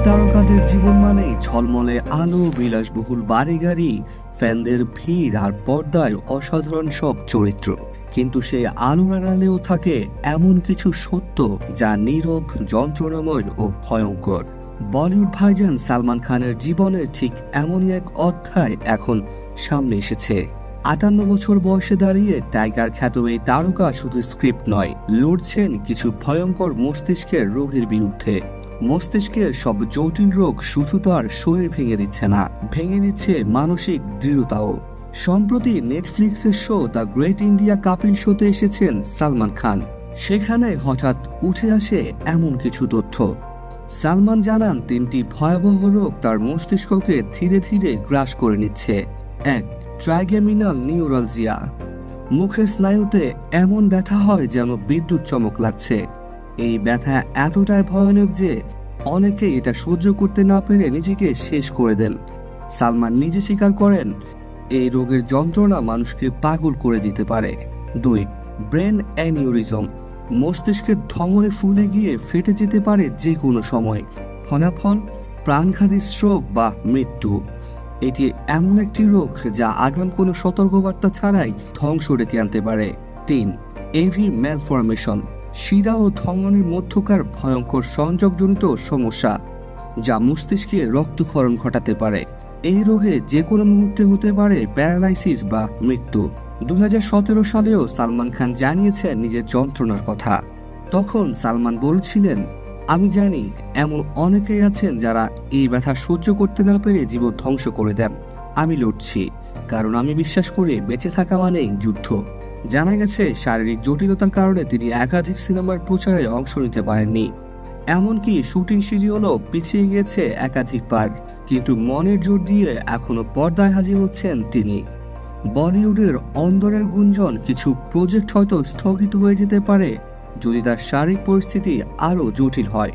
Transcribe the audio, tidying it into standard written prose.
তারকাদের জীবন মানেই ঝলমলে আলো, বিলাসবহুল বাড়ি গাড়ি, ফ্যানদের ভিড় আর পর্দায় অসাধারণ সব চরিত্র। কিন্তু সেই আলোর আড়ালেও থাকে এমন কিছু সত্য যা নীরব, যন্ত্রণাময় ও ভয়ঙ্কর। বলিউড ভাইজান সালমান খানের জীবনের ঠিক এমনই এক অধ্যায় এখন সামনে এসেছে। ৫৮ বছর বয়সে দাঁড়িয়ে টাইগার খ্যাত এই তারকা শুধু স্ক্রিপ্ট নয়, লড়ছেন কিছু ভয়ঙ্কর মস্তিষ্কের রোগের বিরুদ্ধে। মস্তিষ্কের সব জটিল রোগ শুধু তার শরীর ভেঙে দিচ্ছে না, ভেঙে দিচ্ছে মানসিক দৃঢ়তাও। সম্প্রতি নেটফ্লিক্সের show the great India Kapil শোতে এসেছেন সালমান খান। সেখানে হঠাৎ উঠে আসে এমন কিছু তথ্য। সালমান জানান ৩টি ভয়াবহ রোগ তার মস্তিষ্ককে ধীরে ধীরে গ্রাস করে নিচ্ছে। ১. Trigeminal neuralgia. মুখের স্নায়ুতে এমন ব্যথা হয় যেন বিদ্যুৎ চমক লাগছে। এই ব্যথা এতটাই ভয়ানক যে অনেকেই এটা সহ্য করতে না পেরে নিজেকে শেষ করে দেন। সালমান নিজে স্বীকার করেন, এই রোগের যন্ত্রণা মানুষকে পাগল করে দিতে পারে। ২. Brain aneurysm. মস্তিষ্কের ধমনী ফুলে গিয়ে ফেটে যেতে পারে যে কোনো সময়। ফলাফল প্রাণঘাতী স্ট্রোক বা মৃত্যু। এটি এমন একটি রোগ যা আগাম কোনো সতর্কবার্তা ছাড়াই ধ্বংস ডেকে আনতে পারে। ৩. AV malformation. শিরা ও ধমনীর মধ্যকার ভয়ঙ্কর সংযোগজনিত সমস্যা যা মস্তিষ্কে রক্তক্ষরণ ঘটাতে পারে। এই রোগে যে কোনো মুহূর্তে হতে পারে প্যারালাইসিস বা মৃত্যু। ২০১৭ সালেও সালমান খান জানিয়েছেন নিজের যন্ত্রণার কথা। তখন সালমান বলছিলেন, আমি জানি এমন অনেকেই আছেন যারা এই ব্যথা সহ্য করতে না পেরে জীবন ধ্বংস করে দেন। আমি লড়ছি, কারণ আমি বিশ্বাস করি বেঁচে থাকা মানেই যুদ্ধ। জানা গেছে শারীরিক জটিলতার কারণে তিনি একাধিক সিনেমার প্রচারে অংশ নিতে পারেননি, এমনকি শুটিং শিডিউলও পিছিয়ে গিয়েছে একাধিকবার। কিন্তু মনের জোর দিয়ে এখনো পর্দায় হাজির হচ্ছেন তিনি। বলিউডের অন্দরের গুঞ্জন, কিছু প্রজেক্ট হয়তো স্থগিত হয়ে যেতে পারে যদি তার শারীরিক পরিস্থিতি আরও জটিল হয়।